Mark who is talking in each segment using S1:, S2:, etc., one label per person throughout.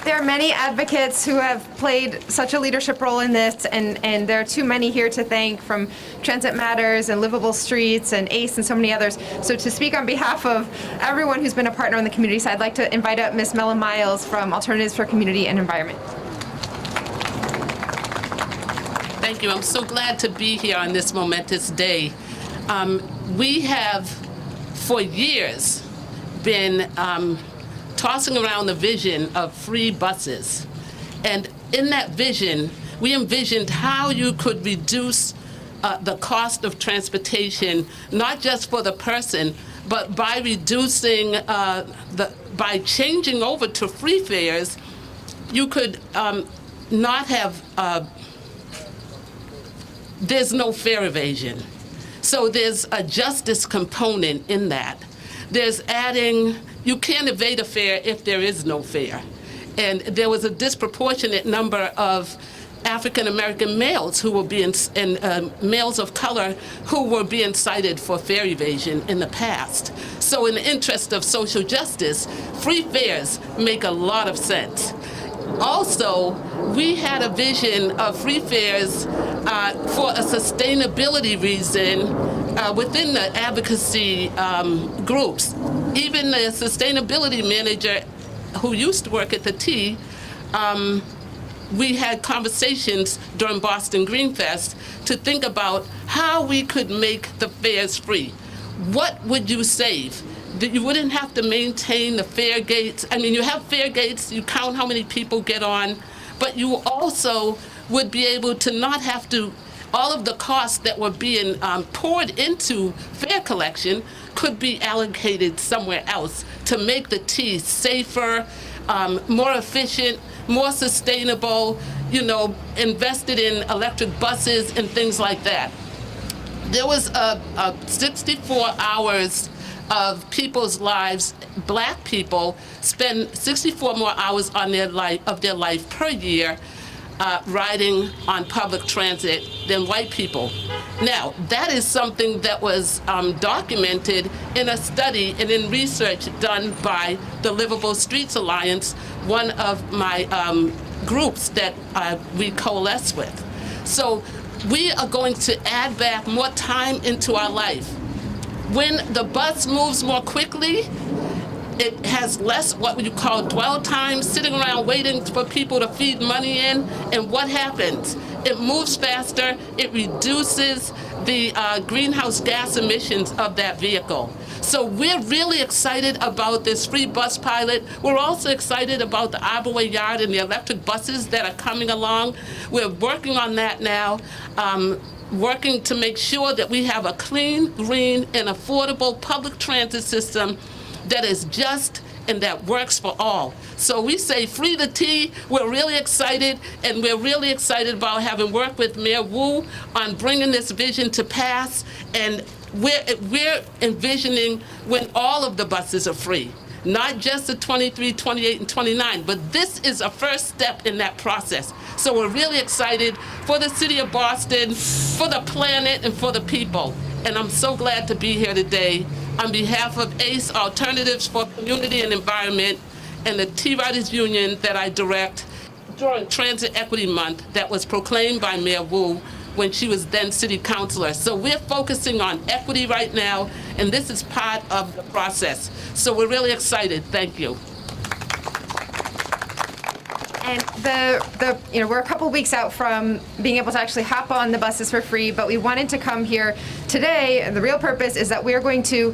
S1: There are many advocates who have played such a leadership role in this, and there are too many here to thank, from Transit Matters and Livable Streets and ACE and so many others. So to speak on behalf of everyone who's been a partner on the community side, I'd like to invite up Ms. Mela Miles from Alternatives for Community and Environment.
S2: Thank you. I'm so glad to be here on this momentous day. We have, for years, been tossing around the vision of free buses. And in that vision, we envisioned how you could reduce the cost of transportation, not just for the person, but by reducing, by changing over to free fares, you could not have, there's no fare evasion. So there's a justice component in that. There's adding, you can't evade a fare if there is no fare. And there was a disproportionate number of African American males who were being, and males of color who were being cited for fare evasion in the past. So in the interest of social justice, free fares make a lot of sense. Also, we had a vision of free fares for a sustainability reason within the advocacy groups. Even the sustainability manager who used to work at the T, we had conversations during Boston Green Fest to think about how we could make the fares free. What would you save? That you wouldn't have to maintain the fare gates. I mean, you have fare gates, you count how many people get on, but you also would be able to not have to, all of the costs that were being poured into fare collection could be allocated somewhere else to make the T safer, more efficient, more sustainable, you know, invested in electric buses and things like that. There was 64 hours of people's lives, black people spend 64 more hours on their life per year riding on public transit than white people. Now, that is something that was documented in a study and in research done by the Livable Streets Alliance, one of my groups that we coalesce with. So we are going to add back more time into our life. When the bus moves more quickly, it has less what you call dwell time, sitting around waiting for people to feed money in. And what happens? It moves faster. It reduces the greenhouse gas emissions of that vehicle. So we're really excited about this free bus pilot. We're also excited about the Arboway Yard and the electric buses that are coming along. We're working on that now. Working to make sure that we have a clean, green, and affordable public transit system that is just and that works for all. So we say free the T. We're really excited, and we're really excited about having worked with Mayor Wu on bringing this vision to pass. And we're envisioning when all of the buses are free, not just the 23, 28, and 29, but this is a first step in that process. So we're really excited for the city of Boston, for the planet, and for the people. And I'm so glad to be here today on behalf of ACE, Alternatives for Community and Environment, and the T-Riders Union that I direct during Transit Equity Month that was proclaimed by Mayor Wu when she was then city councilor. So we're focusing on equity right now, and this is part of the process. So we're really excited. Thank you.
S1: And we're a couple weeks out from being able to actually hop on the buses for free, but we wanted to come here today. The real purpose is that we're going to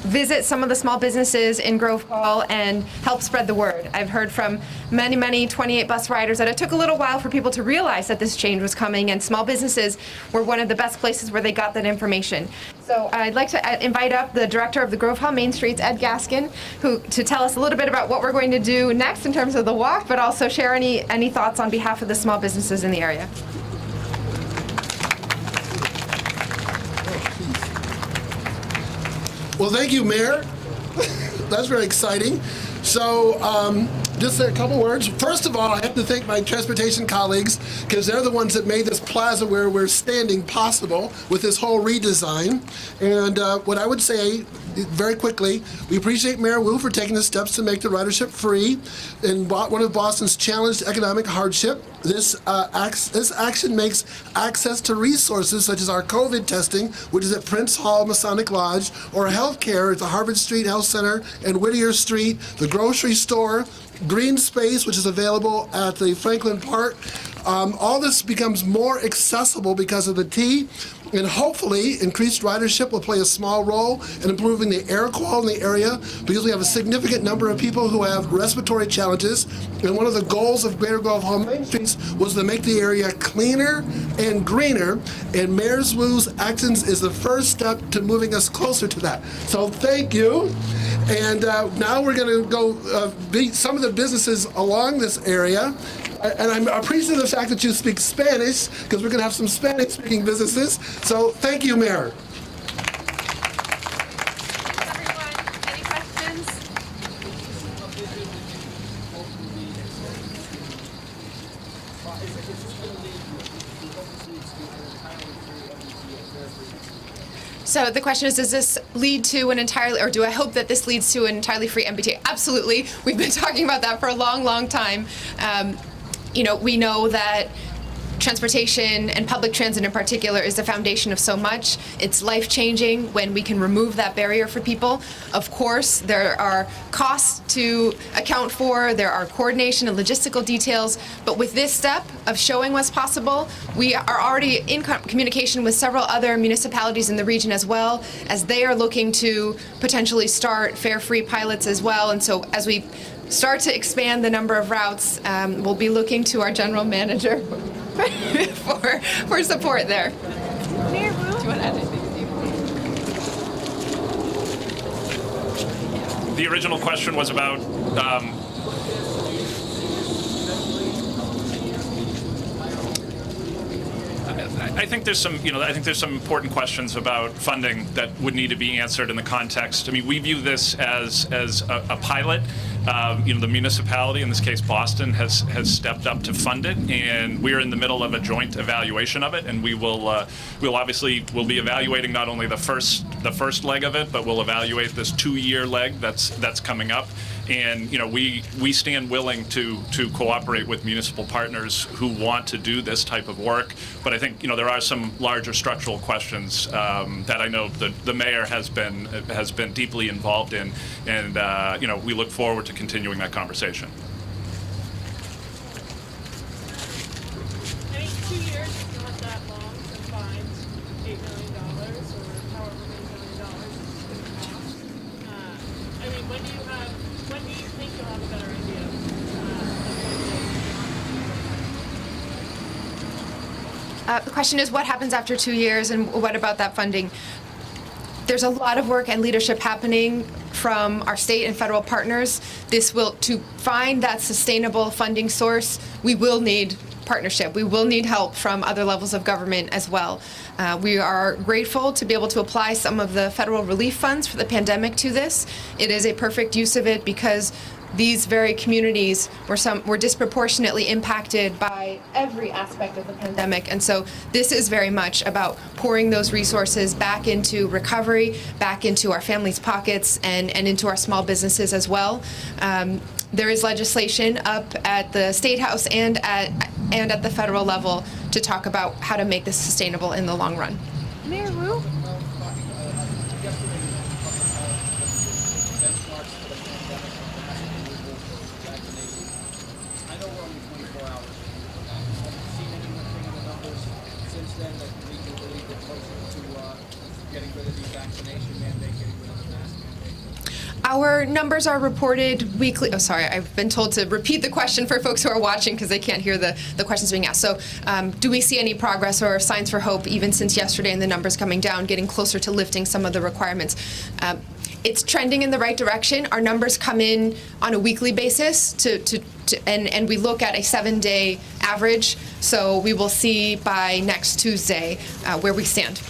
S1: visit some of the small businesses in Grove Hall and help spread the word. I've heard from many 28 bus riders that it took a little while for people to realize that this change was coming, and small businesses were one of the best places where they got that information. So I'd like to invite up the director of the Grove Hall Main Streets, Ed Gaskin, to tell us a little bit about what we're going to do next in terms of the walk, but also share any thoughts on behalf of the small businesses in the area.
S3: Well, thank you, Mayor. That's very exciting. So just a couple words. First of all, I have to thank my transportation colleagues because they're the ones that made this plaza where we're standing possible with this whole redesign. And what I would say very quickly, we appreciate Mayor Wu for taking the steps to make the ridership free in one of Boston's challenged economic hardship. This action makes access to resources such as our COVID testing, which is at Prince Hall Masonic Lodge, or healthcare at the Harvard Street Health Center and Whittier Street, the grocery store, green space, which is available at the Franklin Park. All this becomes more accessible because of the T, and hopefully increased ridership will play a small role in improving the air quality in the area because we have a significant number of people who have respiratory challenges, and one of the goals of Greater Gulf Home Main Streets was to make the area cleaner and greener, and Mayor Wu's actions is the first step to moving us closer to that. So thank you. And now we're going to go meet some of the businesses along this area. And I'm appreciative of the fact that you speak Spanish, because we're going to have some Spanish-speaking businesses. So thank you, Mayor.
S1: Everyone, any questions? So the question is, does this lead to an entirely, or do I hope that this leads to an entirely free MBTA? Absolutely. We've been talking about that for a long, long time. We know that transportation and public transit in particular is the foundation of so much. It's life-changing when we can remove that barrier for people. Of course, there are costs to account for, there are coordination and logistical details, but with this step of showing what's possible, we are already in communication with several other municipalities in the region as well, as they are looking to potentially start fare-free pilots as well. And so as we start to expand the number of routes, we'll be looking to our general manager for support there.
S4: Mayor Wu?
S1: Do you want to add anything?
S5: The original question was about I think there's some, important questions about funding that would need to be answered in the context. I mean, we view this as a pilot. The municipality, in this case Boston, has stepped up to fund it, and we're in the middle of a joint evaluation of it. And we'll be evaluating not only the first leg of it, but we'll evaluate this 2-year leg that's coming up. And we stand willing to cooperate with municipal partners who want to do this type of work. But I think there are some larger structural questions that I know the mayor has been deeply involved in, and we look forward to continuing that conversation.
S4: I mean, 2 years is not that long to find $8 million or however many $1 million it's going to cost. I mean, when do you think you'll have a better idea?
S1: The question is, what happens after 2 years, and what about that funding? There's a lot of work and leadership happening from our state and federal partners. To find that sustainable funding source, we will need partnership. We will need help from other levels of government as well. We are grateful to be able to apply some of the federal relief funds for the pandemic to this. It is a perfect use of it because these very communities were disproportionately impacted by every aspect of the pandemic. And so this is very much about pouring those resources back into recovery, back into our families' pockets, and into our small businesses as well. There is legislation up at the State House and at the federal level to talk about how to make this sustainable in the long run.
S4: Mayor Wu?
S1: Our numbers are reported weekly. Oh, sorry, I've been told to repeat the question for folks who are watching because they can't hear the questions being asked. So do we see any progress or signs for hope even since yesterday and the numbers coming down, getting closer to lifting some of the requirements? It's trending in the right direction. Our numbers come in on a weekly basis and we look at a 7-day average. So we will see by next Tuesday where we stand.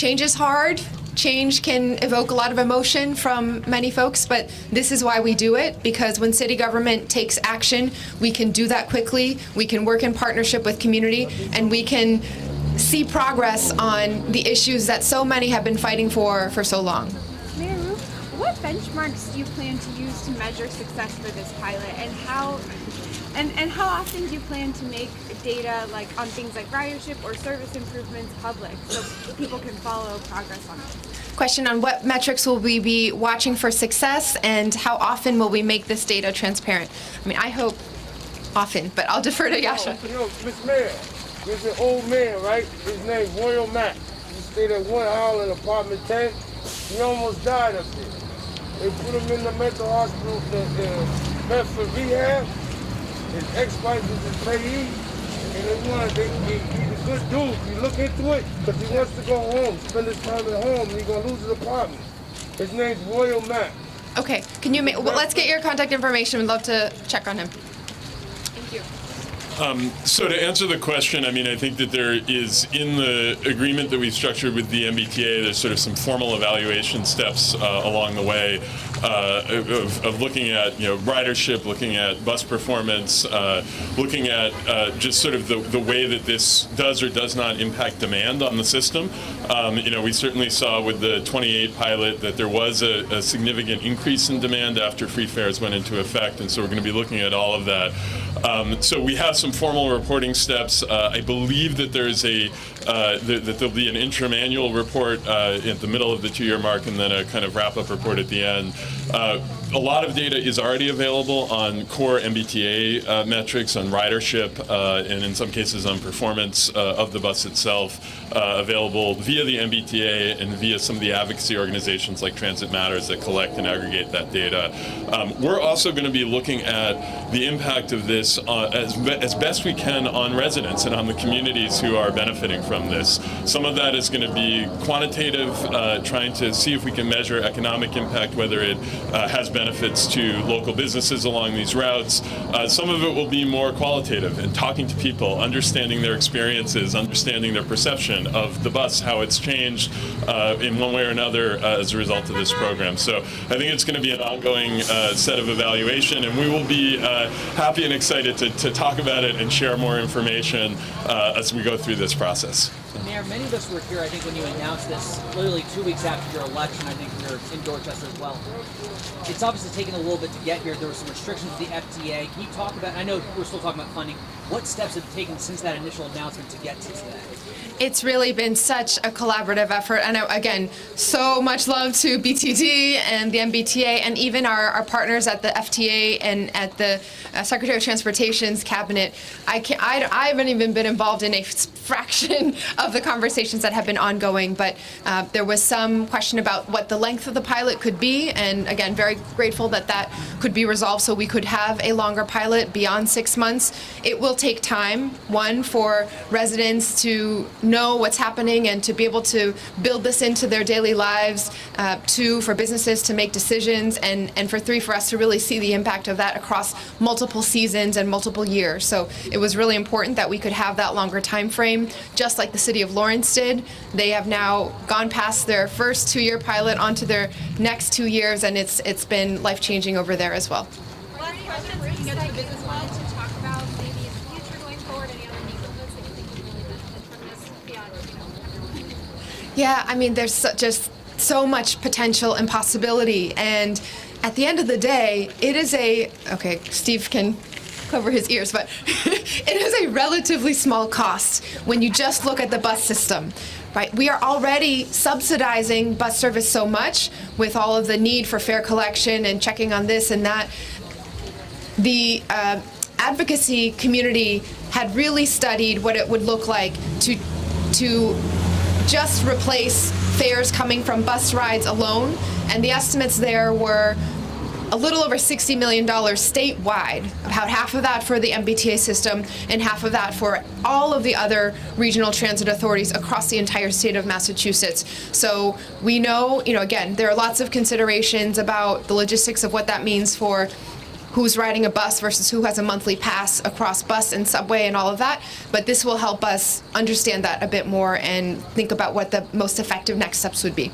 S1: change is hard. Change can evoke a lot of emotion from many folks, but this is why we do it, because when city government takes action, we can do that quickly, we can work in partnership with community, and we can see progress on the issues that so many have been fighting for so long.
S6: Mayor Roof, what benchmarks do you plan to use to measure success for this pilot, and how often do you plan to make data like on things like ridership or service improvements public so people can follow progress on it?
S1: Question on what metrics will we be watching for success, and how often will we make this data transparent? I mean, I hope often, but I'll defer to Yasha.
S7: Mr. Mayor, there's an old man, right? His name's Royal Matt. He stayed at one Hall in apartment 10. He almost died up there. They put him in the mental hospital, the Bedford rehab. His ex-wife is his payee. And he's a good dude. You look into it, because he wants to go home, spend his time at home, and he's going to lose his apartment. His name's Royal Matt.
S1: Okay, can you well, let's get your contact information. We'd love to check on him. Thank you.
S8: So to answer the question, I mean, I think that there is, in the agreement that we've structured with the MBTA, there's sort of some formal evaluation steps along the way of looking at, ridership, looking at bus performance, looking at just sort of the way that this does or does not impact demand on the system. We certainly saw with the 28 pilot that there was a significant increase in demand after free fares went into effect, and so we're going to be looking at all of that. So we have some formal reporting steps. I believe that there is that there'll be an interim annual report at the middle of the 2-year mark, and then a kind of wrap-up report at the end. A lot of data is already available on core MBTA metrics, on ridership, and in some cases on performance of the bus itself, available via the MBTA and via some of the advocacy organizations like Transit Matters that collect and aggregate that data. We're also going to be looking at the impact of this as best we can on residents and on the communities who are benefiting from this. Some of that is going to be quantitative, trying to see if we can measure economic impact, whether it has benefits to local businesses along these routes. Some of it will be more qualitative and talking to people, understanding their experiences, understanding their perception of the bus, how it's changed in one way or another as a result of this program. So I think it's going to be an ongoing set of evaluation, and we will be happy and excited to talk about it and share more information as we go through this process.
S9: Mayor, many of us were here, I think, when you announced this, literally 2 weeks after your election. I think we were in Dorchester as well. It's obviously taken a little bit to get here. There were some restrictions with the FTA. Can you talk about, I know we're still talking about funding, what steps have you taken since that initial announcement to get to today?
S1: It's really been such a collaborative effort, and again, so much love to BTD and the MBTA, and even our partners at the FTA and at the Secretary of Transportation's cabinet. I haven't even been involved in a fraction of the conversations that have been ongoing, but there was some question about what the length of the pilot could be, and again, very grateful that that could be resolved so we could have a longer pilot beyond 6 months. It will take time, one, for residents to know what's happening and to be able to build this into their daily lives, 2, for businesses to make decisions, and for 3, for us to really see the impact of that across multiple seasons and multiple years. So it was really important that we could have that longer time frame, just like the city of Lawrence did. They have now gone past their first 2-year pilot onto their next 2 years, and it's been life-changing over there as well.
S6: Last question, we can get to the business world to talk about maybe in the future going forward, any other neighborhoods that you think can really benefit from this beyond, everyone.
S1: Yeah, I mean, there's just so much potential and possibility, and at the end of the day, it is okay, Steve can cover his ears, but it is a relatively small cost when you just look at the bus system. Right, we are already subsidizing bus service so much with all of the need for fare collection and checking on this and that. The advocacy community had really studied what it would look like to just replace fares coming from bus rides alone, and the estimates there were a little over $60 million statewide, about half of that for the MBTA system and half of that for all of the other regional transit authorities across the entire state of Massachusetts. So we know, again, there are lots of considerations about the logistics of what that means for who's riding a bus versus who has a monthly pass across bus and subway and all of that. But this will help us understand that a bit more and think about what the most effective next steps would be.